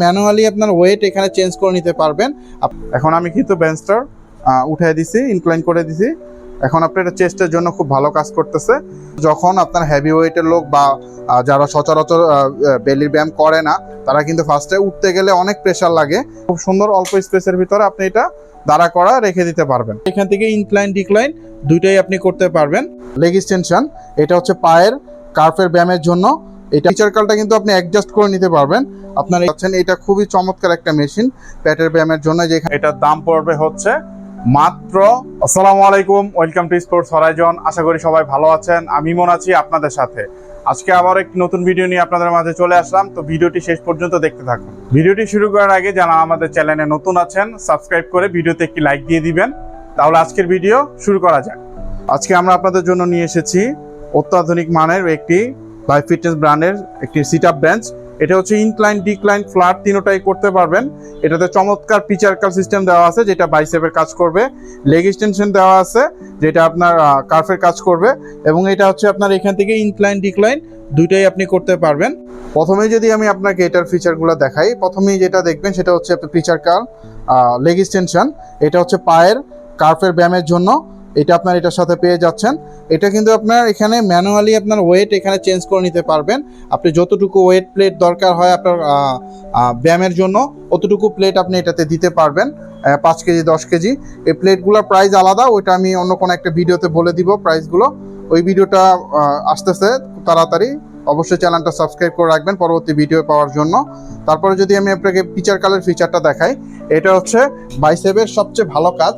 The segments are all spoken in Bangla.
ম্যানুয়ালি আপনার ওয়েট এখানে চেঞ্জ করে নিতে পারবেন। এখন আমি কিন্তু বেঞ্চটার উঠাই দিছি, ইনক্লাইন করে দিছি। এখন আপনার এটা চেস্টের জন্য খুব ভালো কাজ করতেছে। যখন আপনার হেভি ওয়েটের লোক বা যারা সচরাচর বেলির ব্যায়াম করে না, তারা কিন্তু ফার্স্টে উঠতে গেলে অনেক প্রেশার লাগে। খুব সুন্দর অল্প স্পেসের ভিতরে আপনি এটা দাঁড়া করা রেখে দিতে পারবেন। এখান থেকে ইনক্লাইন ডিক্লাইন দুইটাই আপনি করতে পারবেন। লেগ এক্সটেনশন, এটা হচ্ছে পায়ের কার্ফের ব্যায়ামের জন্য। এটা ফিচার কালটা কিন্তু আপনি অ্যাডজাস্ট করে নিতে পারবেন। আপনারা দেখছেন এটা খুবই চমৎকার একটা মেশিন পেটের ব্যায়ামের জন্য। যেখানে এটার দাম পড়বে হচ্ছে মাত্র। আসসালামু আলাইকুম, ওয়েলকাম টু স্পোর্টস হরাইজন। আশা করি সবাই ভালো আছেন। আমি মন আছি আপনাদের সাথে। আজকে আবার একটি নতুন ভিডিও নিয়ে আপনাদের মাঝে চলে আসলাম। তো ভিডিওটি শেষ পর্যন্ত দেখতে থাকুন। ভিডিওটি শুরু করার আগে যারা আমাদের চ্যানেলে নতুন আছেন, সাবস্ক্রাইব করে ভিডিওতে একটি লাইক দিয়ে দিবেন। তাহলে আজকের ভিডিও শুরু করা যাক। আজকে আমরা আপনাদের জন্য নিয়ে এসেছি অত্যাধুনিক মানের একটি বাই ফিটনেস ব্র্যান্ডের একটি সিট আপ বেঞ্চ। এটা হচ্ছে ইনক্লাইন, ডিক্লাইন, ফ্ল্যাট তিনোটাই করতে পারবেন। এটাতে চমৎকার পিচার কাল সিস্টেম দেওয়া আছে, যেটা বাইসেপের কাজ করবে। লেগ এক্সটেনশন দেওয়া আছে, যেটা আপনার কার্ফের কাজ করবে। এবং এটা হচ্ছে আপনার এখান থেকে ইনক্লাইন ডিক্লাইন দুইটাই আপনি করতে পারবেন। প্রথমেই যদি আমি আপনাকে এটার ফিচারগুলো দেখাই, প্রথমেই যেটা দেখবেন সেটা হচ্ছে পিচার কাল লেগ এক্সটেনশন। এটা হচ্ছে পায়ের কার্ফের ব্যায়ামের জন্য। এটা আপনার এটার সাথে পেয়ে যাচ্ছেন। এটা কিন্তু আপনার এখানে ম্যানুয়ালি আপনার ওয়েট এখানে চেঞ্জ করে নিতে পারবেন। আপনি যতটুকু ওয়েট প্লেট দরকার হয় আপনার ব্যায়ামের জন্য, অতটুকু প্লেট আপনি এটাতে দিতে পারবেন। 5 কেজি 10 কেজি এই প্লেটগুলোর প্রাইস আলাদা, ওইটা আমি অন্য কোনো একটা ভিডিওতে বলে দিব প্রাইসগুলো। ওই ভিডিওটা আসতেছে তাড়াতাড়ি। অবশ্যই চ্যানেলটা সাবস্ক্রাইব করে রাখবেন পরবর্তী ভিডিও পাওয়ার জন্য। তারপরে যদি আমি আপনাকে পিচার কালের ফিচারটা দেখাই, এটা হচ্ছে বাইসেপের সবচেয়ে ভালো কাজ।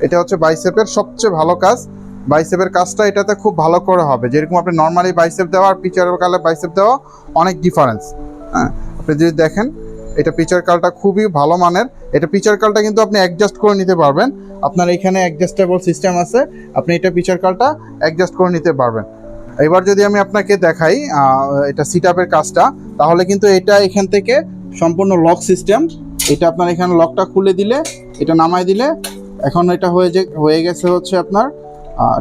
এটা হচ্ছে বাইসেপের সবচেয়ে ভালো কাজ। বাইসেপের কাজটা এটাতে খুব ভালো করে হবে। যেরকম আপনি নর্মালি বাইসেপ দেওয়া আর পিচার কালে বাইসেপ দেওয়া অনেক ডিফারেন্স। হ্যাঁ, আপনি যদি দেখেন এটা পিচার কালটা খুবই ভালো মানের। এটা পিচার কালটা কিন্তু আপনি অ্যাডজাস্ট করে নিতে পারবেন। আপনার এখানে অ্যাডজাস্টেবল সিস্টেম আছে, আপনি এটা পিচার কালটা অ্যাডজাস্ট করে নিতে পারবেন। এবার যদি আমি আপনাকে দেখাই এটা সিট আপের কাজটা, তাহলে কিন্তু এটা এখান থেকে সম্পূর্ণ লক সিস্টেম। এটা আপনার এখানে লকটা খুলে দিলে, এটা নামাই দিলে এখন এটা হয়ে গেছে হচ্ছে আপনার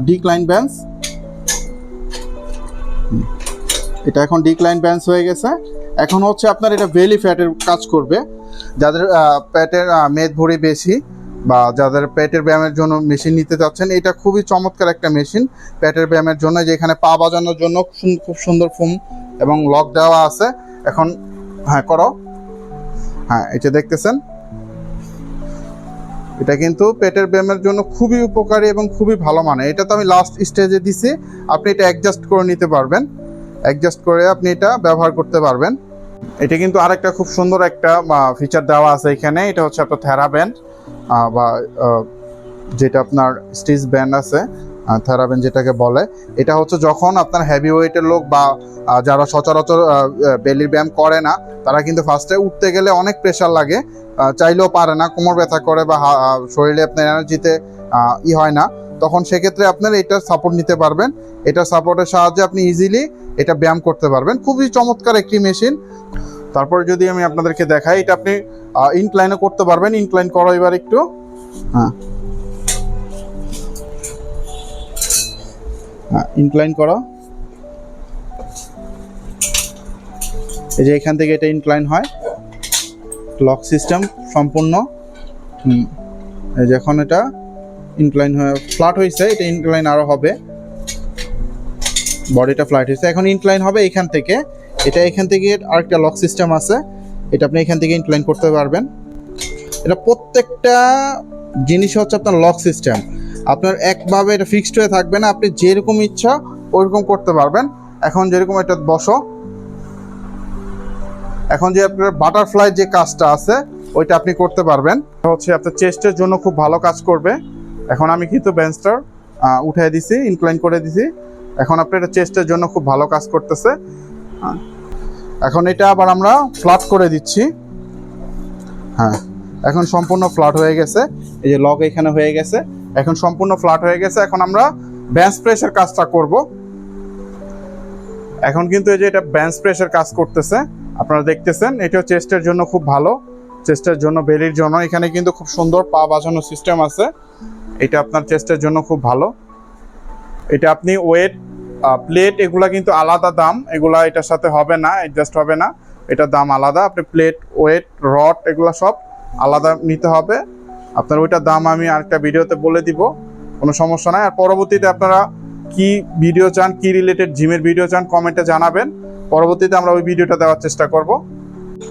ডিক্লাইন বেঞ্চ। এটা এখন ডিক্লাইন বেঞ্চ হয়ে গেছে। এখন হচ্ছে আপনার এটা বেলি ফ্যাটের কাজ করবে। যাদের পেটের মেদ ভরি বেশি বা যাদের পেটের ব্যায়ামের জন্য মেশিন নিতে চাচ্ছেন, এটা খুবই চমৎকার একটা মেশিন পেটের ব্যায়ামের জন্য। যেখানে পা বাজানোর জন্য খুব সুন্দর ফোম এবং লক দেওয়া আছে। এখন হ্যাঁ করো, হ্যাঁ এটা দেখতেছেন, এটা কিন্তু পেটের ব্যায়ামের জন্য খুবই উপকারী এবং খুবই ভালো মানে। এটা তো আমি লাস্ট স্টেজে দিছি, আপনি এটা অ্যাডজাস্ট করে নিতে পারবেন। অ্যাডজাস্ট করে আপনি এটা ব্যবহার করতে পারবেন। এটা কিন্তু আরেকটা খুব সুন্দর একটা ফিচার দেওয়া আছে এখানে। এটা হচ্ছে আপনার থেরাব্যান্ড বা যেটা আপনার স্টিচ ব্যান্ড আছে, থেরাব্যান্ড যেটাকে বলে। এটা হচ্ছে যখন আপনার হেভি ওয়েটের লোক বা যারা সচরাচর বেলির ব্যায়াম করে না, তারা কিন্তু ফার্স্টে উঠতে গেলে অনেক প্রেশার লাগে, চাইলেও পারে না, কোমর ব্যথা করে বা শরীরে আপনার এনার্জিতে হয় না। তখন সেক্ষেত্রে আপনার এটা সাপোর্ট নিতে পারবেন। এটা সাপোর্টের সাহায্যে আপনি ইজিলি এটা ব্যায়াম করতে পারবেন। খুবই চমৎকার একটি মেশিন। তারপরে যদি আমি আপনাদেরকে দেখাই, এটা আপনি ইনক্লাইনও করতে পারবেন। ইনক্লাইন করো এবার একটু, হ্যাঁ ইনক্লাইন করো। এই যে এখান থেকে এটা ইনক্লাইন হয়, লক সিস্টেম সম্পূর্ণ। এই যে এখন এটা ইনক্লাইন হয়ে ফ্ল্যাট হয়েছে, এটা ইনক্লাইন আরও হবে। বডিটা ফ্ল্যাট হয়েছে, এখন ইনক্লাইন হবে এখান থেকে। এটা এখান থেকে আরেকটা লক সিস্টেম আছে, এটা আপনি এখান থেকে ইনক্লাইন করতে পারবেন। এটা প্রত্যেকটা জিনিস হচ্ছে আপনার লক সিস্টেম। আপনার একভাবে এটা ফিক্সড হয়ে থাকবে না, আপনি যেরকম ইচ্ছা ওইরকম করতে পারবেন। এখন যেরকম এটা বসো, এখন যে আপনার বাটারফ্লাই যে কাজটা আছে ওইটা আপনি করতে পারবেন। হচ্ছে আপনার চেস্টের জন্য খুব ভালো কাজ করবে। এখন আমি কিন্তু বেঞ্চটার উঠাই দিছি, ইনক্লাইন করে দিছি। এখন আপনার এটা চেস্টের জন্য খুব ভালো কাজ করতেছে। এখন এটা আবার আমরা ফ্ল্যাট করে দিচ্ছি। হ্যাঁ, এখন সম্পূর্ণ ফ্ল্যাট হয়ে গেছে। এই যে লক এখানে হয়ে গেছে, এখন সম্পূর্ণ ফ্ল্যাট হয়ে গেছে। এখন আমরা বেঞ্চ প্রেসের কাজটা করব। এখন কিন্তু এই যে এটা বেঞ্চ প্রেসের কাজ করতেছে, আপনারা দেখতেছেন। এটাও চেস্টের জন্য খুব ভালো, চেস্টের জন্য, বেলির জন্য। এখানে কিন্তু খুব সুন্দর পা বাজানোর সিস্টেম আছে। এটা আপনার চেস্টের জন্য খুব ভালো। এটা আপনি ওয়েট প্লেট এগুলা কিন্তু আলাদা দাম, এগুলা এটার সাথে হবে না, অ্যাডজাস্ট হবে না। এটার দাম আলাদা। আপনি প্লেট, ওয়েট, রড এগুলো সব আলাদা নিতে হবে। আপনার ওইটার দাম আমি আরেকটা ভিডিওতে বলে দিব, কোনো সমস্যা নাই। আর পরবর্তীতে আপনারা কি ভিডিও চান, কি রিলেটেড জিমের ভিডিও চান কমেন্টে জানাবেন, পরবর্তীতে আমরা ওই ভিডিওটা দেওয়ার চেষ্টা করব।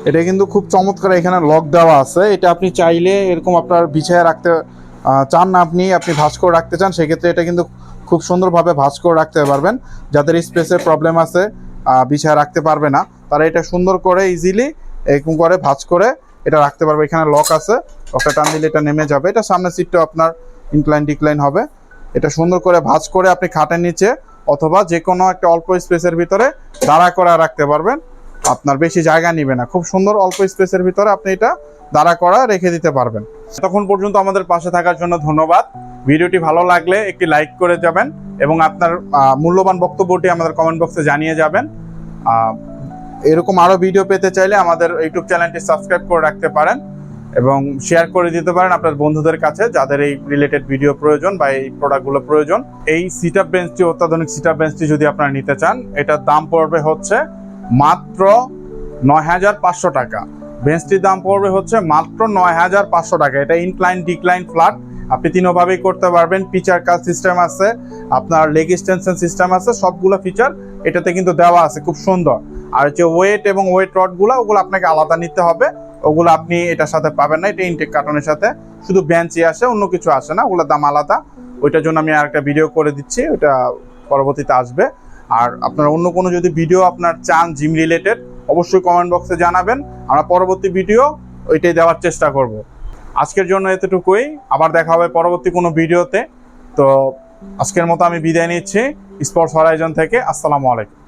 এটা কিন্তু খুব চমৎকার, এখানে লক দেওয়া আছে। এটা আপনি চাইলে এরকম আপনার বিছায় রাখতে চান না, আপনি ভাঁজ করে রাখতে চান, সেক্ষেত্রে এটা কিন্তু খুব সুন্দরভাবে ভাঁজ করে রাখতে পারবেন। যাদের স্পেসের প্রবলেম আছে, বিছায় রাখতে পারবে না, তারা এটা সুন্দর করে ইজিলি এরকম করে ভাঁজ করে এটা রাখতে পারবে। এখানে লক আছে, লকটা টান দিলে এটা নেমে যাবে। এটা সামনের সিটটা আপনার ইনক্লাইন ডিক্লাইন হবে। এটা সুন্দর করে ভাঁজ করে আপনি খাটের নিচে অথবা যে কোনো একটা অল্প স্পেসের ভিতরে দাঁড়া করে রাখতে পারবেন। আপনার বেশি জায়গা নিবে না, খুব সুন্দর অল্প স্পেসের ভিতরে আপনি এটা দাঁড়া করা রেখে দিতে পারবেন। তখন পর্যন্ত আমাদের পাশে থাকার জন্য ধন্যবাদ। ভিডিওটি ভালো লাগলে একটি লাইক করে যাবেন এবং আপনার মূল্যবান বক্তব্যটি আমাদের কমেন্ট বক্সে জানিয়ে যাবেন। এরকম আরও ভিডিও পেতে চাইলে আমাদের ইউটিউব চ্যানেলটি সাবস্ক্রাইব করে রাখতে পারেন এবং শেয়ার করে দিতে পারেন আপনার বন্ধুদের কাছে যাদের এই রিলেটেড ভিডিও প্রয়োজন বা এই প্রোডাক্টগুলো প্রয়োজন। এই সিট আপ বেঞ্চটি, অত্যাধুনিক সিট আপ বেঞ্চটি যদি আপনারা নিতে চান, এটার দাম পড়বে হচ্ছে মাত্র ৯,৫০০ টাকা। বেঞ্চটির দাম পড়বে হচ্ছে মাত্র ৯,৫০০ টাকা। এটা ইনক্লাইন ডিক্লাইন ফ্ল্যাট, আপনি তিনোভাবেই করতে পারবেন। পিচার কাজ সিস্টেম আছে, আপনার লেগ এক্সটেনশন সিস্টেম আছে, সবগুলো ফিচার এটাতে কিন্তু দেওয়া আছে, খুব সুন্দর। আর হচ্ছে ওয়েট এবং ওয়েট রডগুলো, ওগুলো আপনাকে আলাদা নিতে হবে, ওগুলো আপনি এটার সাথে পাবেন না। এটা ইনটেক কার্টনের সাথে শুধু বেঞ্চই আসে, অন্য কিছু আসে না, ওগুলোর দাম আলাদা। ওইটার জন্য আমি আরেকটা ভিডিও করে দিচ্ছি, ওটা পরবর্তীতে আসবে। আর আপনারা অন্য কোনো যদি ভিডিও আপনার চান জিম রিলেটেড, অবশ্যই কমেন্ট বক্সে জানাবেন, আমরা পরবর্তী ভিডিও ওইটাই দেওয়ার চেষ্টা করব। আজকের জন্য এতটুকুই, আবার দেখা হবে পরবর্তী কোনো ভিডিওতে। তো আজকের মতো আমি বিদায় নিচ্ছি স্পোর্টস হরাইজন থেকে। আসসালামু আলাইকুম।